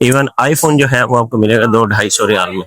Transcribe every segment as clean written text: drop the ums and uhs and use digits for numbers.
Even iPhone जो है वो आपको मिलेगा 200-250 रियाल में।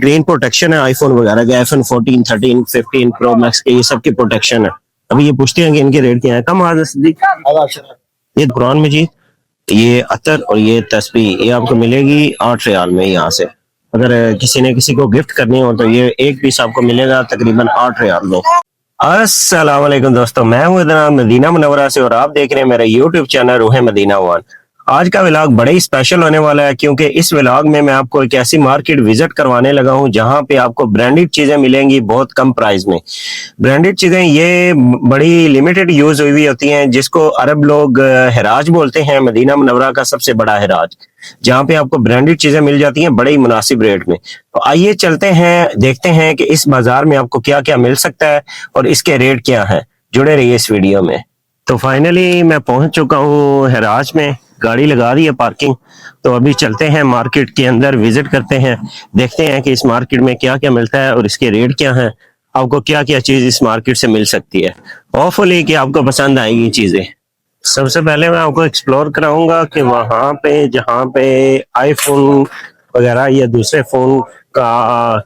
ग्रीन प्रोटेक्शन है आईफोन वगैरह के, आईफोन 14, 13, 15 प्रो मैक्स के, ये सब की प्रोटेक्शन है। अभी ये पूछते हैं कि इनके रेट क्या है। कम आज ये कुरान मजीद, ये अतर और ये तस्बीह ये आपको मिलेगी 8 रियाल में। यहाँ से अगर किसी ने किसी को गिफ्ट करनी हो तो ये एक पीस आपको मिलेगा तकरीबन 8 रियाल में। अस्सलाम वालेकुम दोस्तों, मैं हूं इधर मदीना मुनव्वरा से और आप देख रहे हैं मेरा यूट्यूब चैनल रूह मदीना वन। आज का व्लॉग बड़ा ही स्पेशल होने वाला है क्योंकि इस व्लॉग में मैं आपको एक ऐसी मार्केट विजिट करवाने लगा हूं जहां पे आपको ब्रांडेड चीजें मिलेंगी बहुत कम प्राइस में। ब्रांडेड चीजें ये बड़ी लिमिटेड यूज हुई होती हैं, जिसको अरब लोग हिराज बोलते हैं, मदीना मुनव्वरा का सबसे बड़ा हिराज, जहाँ पे आपको ब्रांडेड चीजें मिल जाती हैं बड़े ही मुनासिब रेट में। तो आइए चलते हैं, देखते हैं कि इस बाजार में आपको क्या क्या मिल सकता है और इसके रेट क्या है। जुड़े रहिए इस वीडियो में। तो फाइनली मैं पहुंच चुका हूँ हिराज में, गाड़ी लगा दी है पार्किंग। तो अभी चलते हैं मार्केट के अंदर, विजिट करते हैं, देखते हैं कि इस मार्केट में क्या क्या मिलता है और इसके रेट क्या है, आपको क्या क्या चीज इस मार्केट से मिल सकती है। होपफुली कि आपको पसंद आएगी चीजें। सबसे पहले मैं आपको एक्सप्लोर कराऊंगा कि वहां पे जहाँ पे आईफोन वगैरह या दूसरे फोन का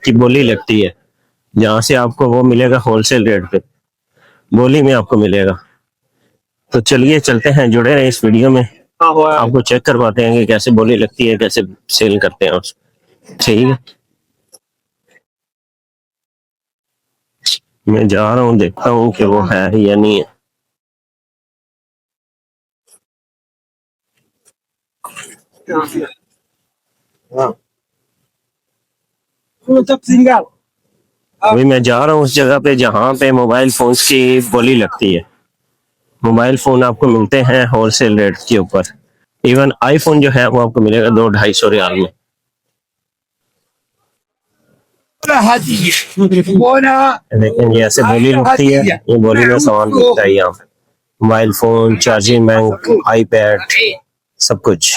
की बोली लगती है, जहाँ से आपको वो मिलेगा होलसेल रेट पे, बोली में आपको मिलेगा। तो चलिए चलते हैं, जुड़े रहे इस वीडियो में, आपको चेक करवाते हैं कि कैसे बोली लगती है, कैसे सेल करते हैं उसको। ठीक है, मैं जा रहा हूँ, देखता हूँ कि वो है या नहीं है। अभी मैं जा रहा हूँ उस जगह पे जहाँ पे मोबाइल फोन्स की बोली लगती है। मोबाइल फोन आपको मिलते हैं होलसेल रेट के ऊपर। इवन आईफोन जो है वो आपको मिलेगा 200-250 रियाल में। लेकिन ये ऐसे बोली लगती है, ये बोली में सामान बिकता है यहाँ पे, mobile phone, charging bank, iPad, सब कुछ।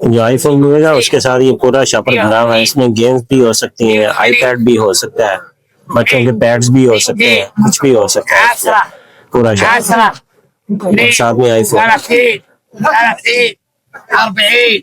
जो आईफोन मिलेगा उसके साथ ये पूरा शॉपर भरा हुआ है। इसमें गेम्स भी हो सकती हैं, आईपैड भी हो सकता है, बच्चों के पैड्स भी हो सकते हैं, कुछ भी हो सकता है इसमें, पूरा शॉपर साथ में आईफोन। 30 30 40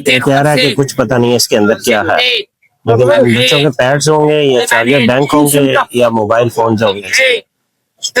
कह रहा है कि कुछ पता नहीं है इसके अंदर क्या है, लेकिन बच्चों के पैड्स होंगे या चार्जर बैंक होंगे या मोबाइल फोन होंगे। 90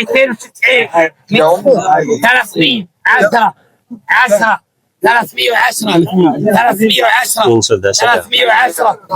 300 10 10 310 310 310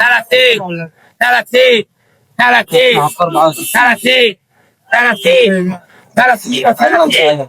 30 30 30 30 30 330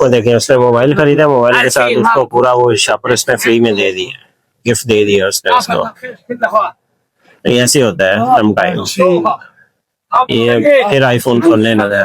वो देखिए उसने मोबाइल खरीदा, मोबाइल के साथ उसको पूरा वो शॉपर उसने फ्री में दे दिया, गिफ्ट दे दिया उसने उसको। ऐसे होता है समटाइम्स। ये फिर आईफोन खोलने लगा।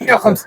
105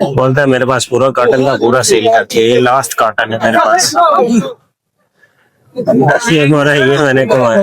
बोलता है मेरे पास पूरा कार्टन का पूरा सेल करके ये लास्ट कार्टन है मेरे पास। ये बोल रहा है ये मैंने कमाया।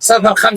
050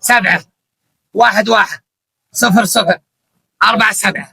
7 1 1 0 0 4 7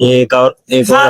एक और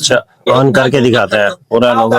अच्छा ऑन करके दिखाता है पूरा लोगो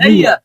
100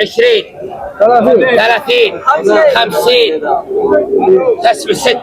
20 30 50 60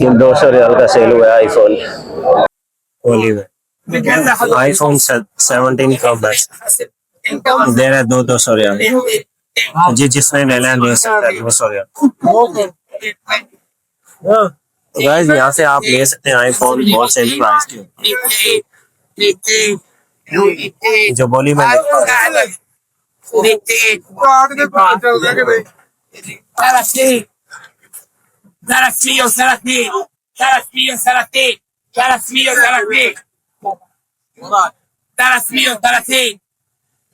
ये 200 रियाल का सेल हुआ है iPhone only iPhone 17 pro max दे रहा है 200 रियाल जी जिसने लेना है ले सकता है 200 रियाल गाइस यहाँ से आप ले सकते हैं आईफोन होलसेल प्राइस जो बोली में 330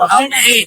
40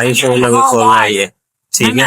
आईफोन अभी खोलना है ये ठीक है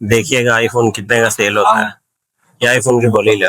देखिएगा आईफोन कितने का सेल होता है ये आईफोन की बोली ले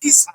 9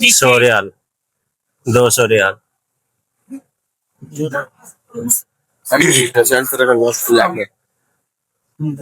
100 रियाल 200 रियाल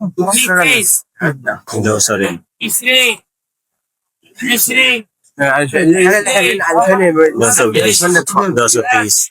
200 200 रियाल 20 20 230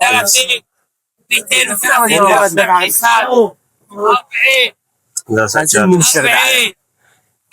30 230 240 40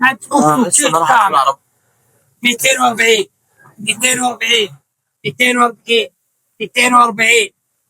240 240 240 240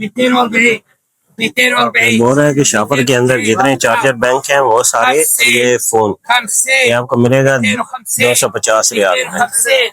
240 240 बोल रहा है कि शापर के अंदर जितने चार्जर बैंक हैं वो सारे ये फोन 50 ये आपको मिलेगा 250 रियाल में 50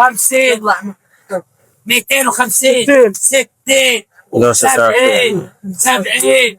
50 250 60 260 70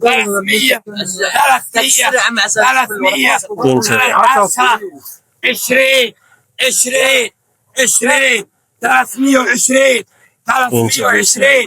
300 300 300 20 20 20 320 320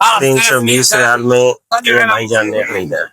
320 रियाल में ये भाईजान ने खरीदा है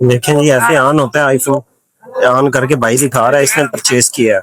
देखें जी ऐसे ऑन होता है आईफोन, ऑन करके भाई दिखा रहा है इसने परचेज किया है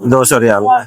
200 रियाल में।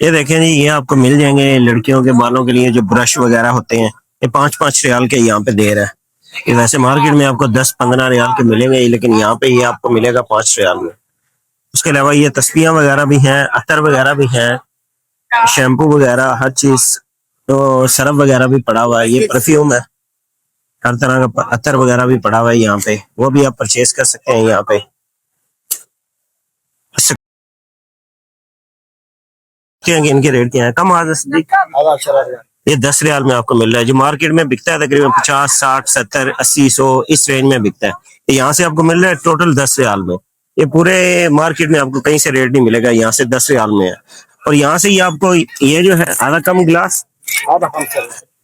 ये देखें जी ये आपको मिल जाएंगे लड़कियों के बालों के लिए जो ब्रश वगैरह होते हैं, ये 5-5 रियाल के यहाँ पे दे रहा है। ये वैसे मार्केट में आपको 10-15 रियाल के मिलेंगे, लेकिन यहाँ पे ये आपको मिलेगा 5 रियाल में। उसके अलावा ये तस्बीहां वगैरह भी हैं, अतर वगैरह भी हैं, शैम्पू वगैरह हर चीज, तो सरफ वगैरह भी पड़ा हुआ है, ये परफ्यूम है, हर तरह का अतर वगैरह भी पड़ा हुआ है यहाँ पे, वो भी आप परचेज कर सकते हैं यहाँ पे। इनके रेट क्या है? कम आज ये 10 रियाल में आपको मिल रहा है, जो मार्केट में बिकता है तकरीबन 50, 60, 70, 80, 100 इस रेंज में बिकता है, यहाँ से आपको मिल रहा है टोटल 10 रियाल में। ये पूरे मार्केट में आपको कहीं से रेट नहीं मिलेगा, यहाँ से 10 रियाल में है। और यहाँ से ये आपको ये जो है आधा कम गिलास,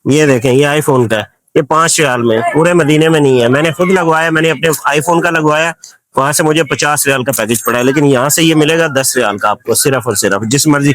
ये देखें ये आईफोन का है, ये 5 रियाल में, पूरे मदीने में नहीं है। मैंने खुद लगवाया, मैंने अपने आईफोन का लगवाया, वहां से मुझे 50 रियाल का पैकेज पड़ा है, लेकिन यहाँ से ये मिलेगा 10 रियाल का आपको, सिर्फ और सिर्फ जिस मर्जी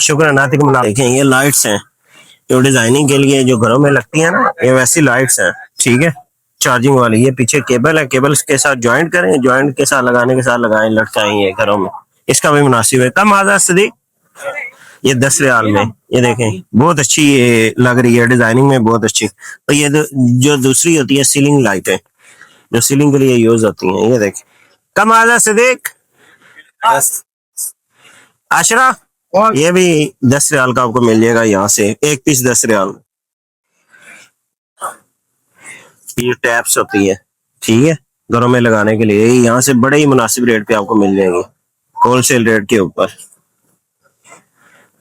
शुक्र नातिक मुला। देखें ये लाइट्स हैं जो डिजाइनिंग के लिए जो घरों में लगती है ना, ये वैसी लाइट्स हैं, ठीक है, चार्जिंग वाली। ये पीछे केबल है, केबल के साथ ज्वाइंट करें, ज्वाइंट के साथ लगाने के साथ लगाएं, लटकाएं ये घरों में, इसका भी मुनासिब है। कम आजा सदीक ये 10 रियाल में, ये देखें बहुत अच्छी ये लग रही है, डिजाइनिंग में बहुत अच्छी। तो ये जो दूसरी होती है सीलिंग लाइट है, जो सीलिंग के लिए यूज होती हैं, ये देखें। कम आजा सदीक आशरा, ये भी 10 रियाल का आपको मिल जाएगा यहाँ से, एक पीस 10 रियाल। ये टैप्स होती है, ठीक है, घरों में लगाने के लिए, यहाँ से बड़े ही मुनासिब रेट पे आपको मिल जाएंगे, होलसेल रेट के ऊपर,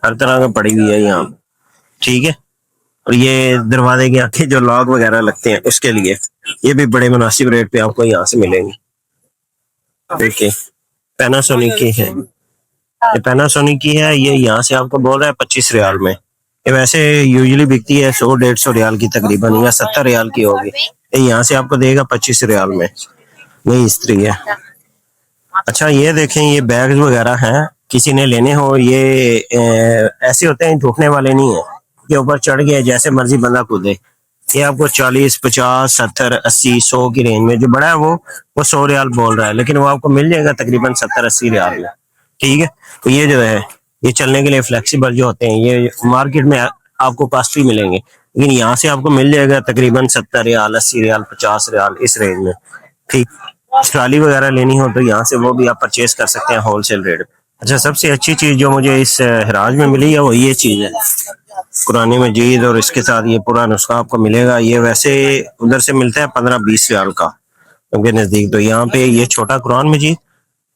हर तरह का पड़ी हुई है यहाँ, ठीक है। और ये दरवाजे के आगे जो लॉक वगैरह लगते हैं उसके लिए, ये भी बड़े मुनासिब रेट पे आपको यहाँ से मिलेंगे। देखिए पैनासोनिक की है, ये पैनासोनिक की है, ये यहाँ से आपको बोल रहा है 25 रियाल में। ये वैसे यूजुअली बिकती है 100-150 रियाल की तकरीबन, या 70 रियाल की होगी, ये यहाँ से आपको देगा 25 रियाल में। ये इस्त्री है। अच्छा ये देखें ये बैग्स वगैरह हैं, किसी ने लेने हो, ये ऐसे होते हैं, टूटने वाले नहीं है, के ऊपर चढ़ गए जैसे मर्जी बंदा कूदे। ये आपको 40, 50, 70, 80, 100 की रेंज में, जो बड़ा है वो 100 रियाल बोल रहा है, लेकिन वो आपको मिल जाएगा तकरीबन 70-80 रियाल में, ठीक है। तो ये जो है ये चलने के लिए फ्लेक्सिबल जो होते हैं, ये मार्केट में आपको कॉस्टली मिलेंगे, लेकिन यहाँ से आपको मिल जाएगा तकरीबन 70 रियाल, 80 रियाल, 50 रियाल इस रेंज में, ठीक। ट्राली वगैरह लेनी हो तो यहाँ से वो भी आप परचेज कर सकते हैं होलसेल रेट। अच्छा सबसे अच्छी चीज जो मुझे इस हराज में मिली है वो ये चीज है, कुरानी मजीद, और इसके साथ ये पूरा नुस्खा आपको मिलेगा। ये वैसे उधर से मिलता है 15-20 रियाल का उनके नजदीक, तो यहाँ पे ये छोटा कुरान मजीद,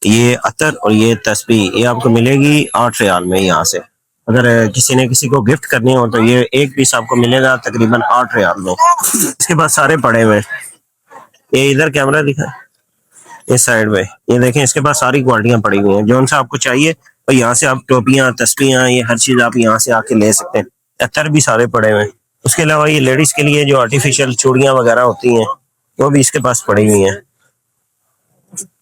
ये अतर और ये तस्बीह, ये आपको मिलेगी 8 रियाल में यहाँ से। अगर किसी ने किसी को गिफ्ट करनी हो तो ये एक पीस आपको मिलेगा तकरीबन 8 रियाल में। इसके बाद सारे पड़े हुए, ये इधर कैमरा दिखा इस साइड में, ये देखें इसके पास सारी क्वालिटियां पड़ी हुई हैं, जो उनसे आपको चाहिए और यहाँ से आप टोपियां, तस्बीहां, ये हर चीज आप यहाँ से आके ले सकते हैं। अतर भी सारे पड़े हुए हैं। उसके अलावा ये लेडीज के लिए जो आर्टिफिशियल चूड़ियां वगैरह होती हैं वो भी इसके पास पड़ी हुई हैं,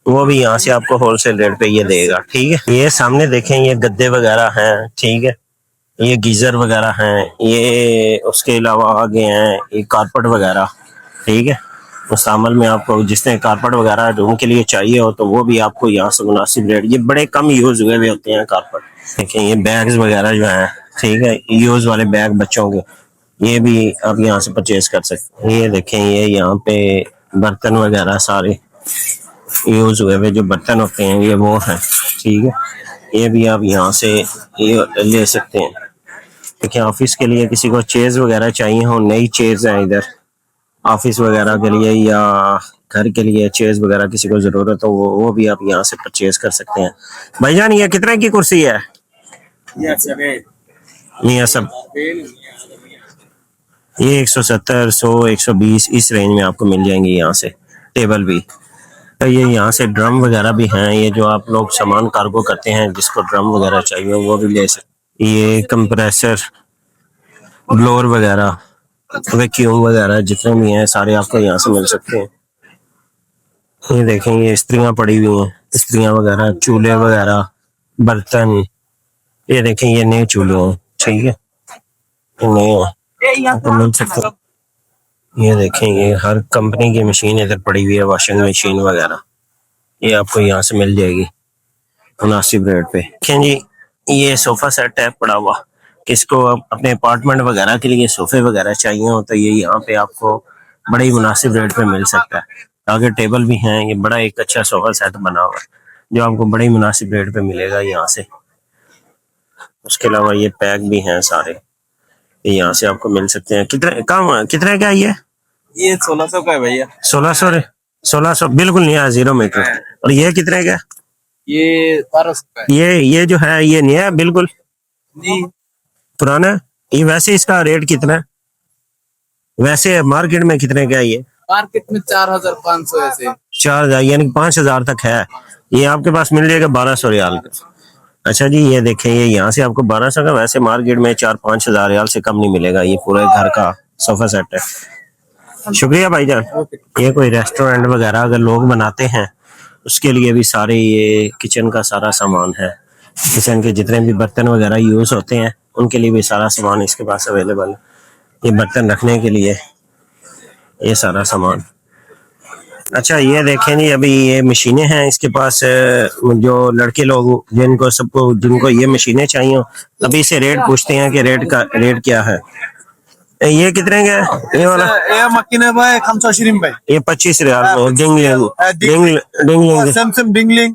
वो भी यहाँ से आपको होलसेल रेट पे ये देगा, ठीक है। ये सामने देखें ये गद्दे वगैरह हैं, ठीक है, ये गीजर वगैरह हैं, ये उसके अलावा आगे हैं ये कारपेट वगैरह, ठीक है। मुस्तमल में आपको जिसने कारपेट वगैरह रूम के लिए चाहिए हो तो वो भी आपको यहाँ से मुनासिब रेट, ये बड़े कम यूज हुए हुए होते हैं कारपेट। देखें ये बैग्स वगैरह जो हैं, ठीक है, यूज वाले बैग बच्चों के, ये भी आप यहाँ से परचेज कर सकते हैं। ये देखें ये यहाँ पे बर्तन वगैरह सारे यूज हुए हुए जो बर्तन होते हैं ये वो हैं, ठीक है, ये भी आप यहाँ से ये ले सकते हैं। देखिए ऑफिस के लिए किसी को चेयर्स वगैरह चाहिए हो, नई चेयर्स हैं इधर ऑफिस वगैरह के लिए, या घर के लिए चेयर्स वगैरह किसी को जरूरत हो वो भी आप यहाँ से परचेज कर सकते हैं। भाईजान ये कितने की कुर्सी है? ये सब ये 170, 100, 120 इस रेंज में आपको मिल जाएंगे यहाँ से। टेबल भी, तो ये यहाँ से ड्रम वगैरह भी हैं, ये जो आप लोग सामान कार्गो करते हैं जिसको ड्रम वगैरह चाहिए वो भी ले सकते। ये कंप्रेसर, ब्लोअर वगैरह, वैक्यूम वगैरह जितने भी हैं सारे आपको यहाँ से मिल सकते हैं। ये देखें, ये इस्त्रियाँ पड़ी हुई हैं, इस्त्रियाँ वगैरह, चूल्हे वगैरह, बर्तन। ये देखें, ये नए चूल्हे हैं, ठीक है, ये नए हैं, आपको मिल सकते हैं। ये देखें, ये हर कंपनी की मशीन इधर पड़ी हुई है, वॉशिंग मशीन वगैरह, ये आपको यहाँ से मिल जाएगी मुनासिब रेट पे। देखें जी, ये सोफा सेट है पड़ा हुआ, किसको अपने अपार्टमेंट वगैरह के लिए सोफे वगैरह चाहिए हो तो ये यहाँ पे आपको बड़े ही मुनासिब रेट पे मिल सकता है। आगे टेबल भी हैं, ये बड़ा एक अच्छा सोफा सेट बना हुआ है जो आपको बड़े ही मुनासिब रेट पे मिलेगा यहाँ से। उसके अलावा ये पैक भी हैं सारे, ये यहाँ से आपको मिल सकते हैं। कितने का ये 1600 का है भैया। 1600 बिल्कुल नया 0 मीटर। और ये कितने का? ये 1200 का है। ये जो है ये नया है बिल्कुल जी, पुराना है। ये वैसे इसका रेट कितना है वैसे मार्केट में कितने का है ये? मार्केट में 4500 ऐसे। 4000 यानी 5000 तक है। ये आपके पास मिल जाएगा 1200 रियाल का। अच्छा जी, ये देखें, ये यहाँ से आपको 1200 का, वैसे मार्केट में 4-5 हजार रियाल से कम नहीं मिलेगा। ये पूरे घर का सोफा सेट है। शुक्रिया भाईजान। ये कोई रेस्टोरेंट वगैरह अगर लोग बनाते हैं उसके लिए भी सारे ये किचन का सारा सामान है। किचन के जितने भी बर्तन वगैरह यूज होते हैं उनके लिए भी सारा सामान इसके पास अवेलेबल है। ये बर्तन रखने के लिए ये सारा सामान। अच्छा, ये देखें जी, अभी ये मशीनें हैं इसके पास, जो लड़के लोग जिनको ये मशीनें चाहिए अभी से रेट पूछते हैं कि रेट क्या है। ये कितने का है ये वाला? ये मकीने भाई 25 भाई। ये 25 रियाल में डिंगलिंग सैमसंग डिंगलिंग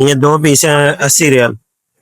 ये 2 पीस है 80 रियाल।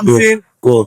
50।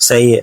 सही है।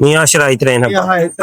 110 इतने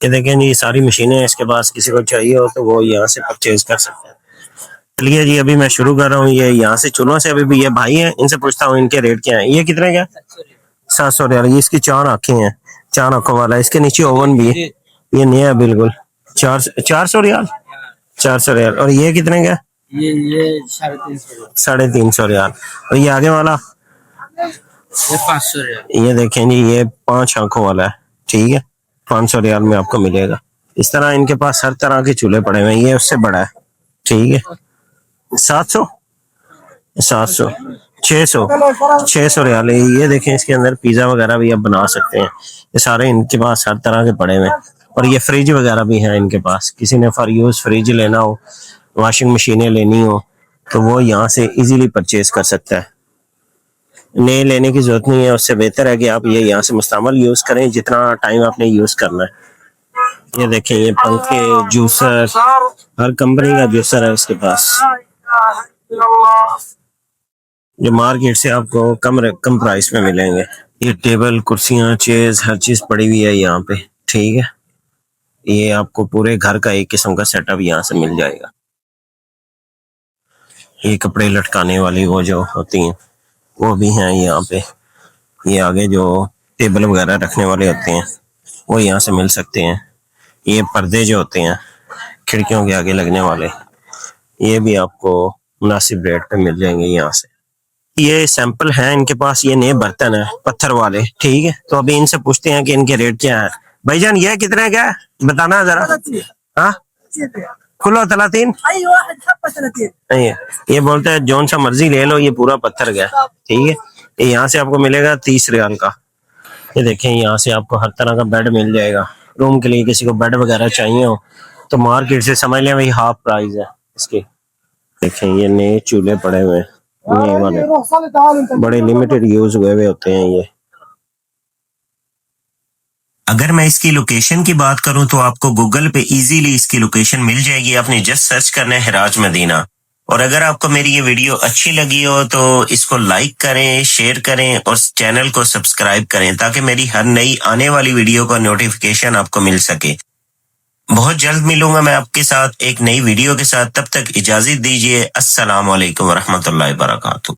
ये देखें जी, सारी मशीनें इसके पास, किसी को चाहिए हो तो वो यहाँ से परचेज कर सकते हैं। चलिए जी, अभी मैं शुरू कर रहा हूँ। ये यहाँ से चूल्हों से अभी भी ये भाई हैं, इनसे पूछता हूँ इनके रेट क्या है। ये कितने का? 700 रियाल। ये इसकी 4 आंखें हैं, 4 आंखों वाला। इसके नीचे ओवन भी है, ये नया है बिल्कुल। 400 रियाल। 400 रियाल। और ये कितने का? ये 350 रियाल। और ये आगे वाला? ये 500 रियाल। ये देखें जी, ये 5 आंखों वाला है, ठीक है, 500 रियाल में आपको मिलेगा। इस तरह इनके पास हर तरह के चूल्हे पड़े हुए हैं। ये उससे बड़ा है, ठीक है। 700 600 रियाल। ये देखें, इसके अंदर पिज्जा वगैरह भी आप बना सकते हैं। ये सारे इनके पास हर तरह के पड़े हुए हैं। और ये फ्रिज वगैरह भी है इनके पास। किसी ने फॉर यूज फ्रिज लेना हो, वॉशिंग मशीनें लेनी हो तो वो यहाँ से इजीली परचेज कर सकता है। नए लेने की जरूरत नहीं है, उससे बेहतर है कि आप ये यहाँ से मुस्तमल यूज करें जितना टाइम आपने यूज करना है। ये देखें, ये पंखे, जूसर, हर कंपनी का जूसर है इसके पास, जो मार्केट से आपको कम प्राइस में मिलेंगे। ये टेबल, कुर्सियां, चेयर्स, हर चीज पड़ी हुई है यहाँ पे, ठीक है। ये आपको पूरे घर का एक किस्म का सेटअप यहाँ से मिल जाएगा। ये कपड़े लटकाने वाली वो जो होती हैं वो भी हैं यहाँ पे। ये आगे जो टेबल वगैरह रखने वाले होते हैं वो यहाँ से मिल सकते हैं। ये पर्दे जो होते हैं खिड़कियों के आगे लगने वाले, ये भी आपको मुनासिब रेट पे मिल जाएंगे यहाँ से। ये सैंपल है इनके पास, ये नए बर्तन है पत्थर वाले, ठीक है। तो अभी इनसे पूछते हैं कि इनके रेट क्या है। भाईजान, ये कितने का है बताना जरा। हाँ, खुलो 30। ये बोलते हैं जोन सा मर्जी ले लो, ये पूरा पत्थर का, ठीक है। ये यहाँ से आपको मिलेगा 30 रियाल का। ये देखें, यहाँ से आपको हर तरह का बेड मिल जाएगा। रूम के लिए किसी को बेड वगैरह चाहिए हो तो मार्केट से समझ लें भाई हाफ प्राइस है इसके। देखें, ये नए चूल्हे पड़े हुए हैं, नए वाले, बड़े लिमिटेड यूज हुए होते हैं ये। अगर मैं इसकी लोकेशन की बात करूं तो आपको गूगल पे इजीली इसकी लोकेशन मिल जाएगी। आपने जस्ट सर्च करना है हिराज मदीना। और अगर आपको मेरी ये वीडियो अच्छी लगी हो तो इसको लाइक करें, शेयर करें और चैनल को सब्सक्राइब करें ताकि मेरी हर नई आने वाली वीडियो का नोटिफिकेशन आपको मिल सके। बहुत जल्द मिलूंगा मैं आपके साथ एक नई वीडियो के साथ। तब तक इजाजत दीजिए। अस्सलाम वालेकुम रहमतुल्लाहि व बरकातुहू।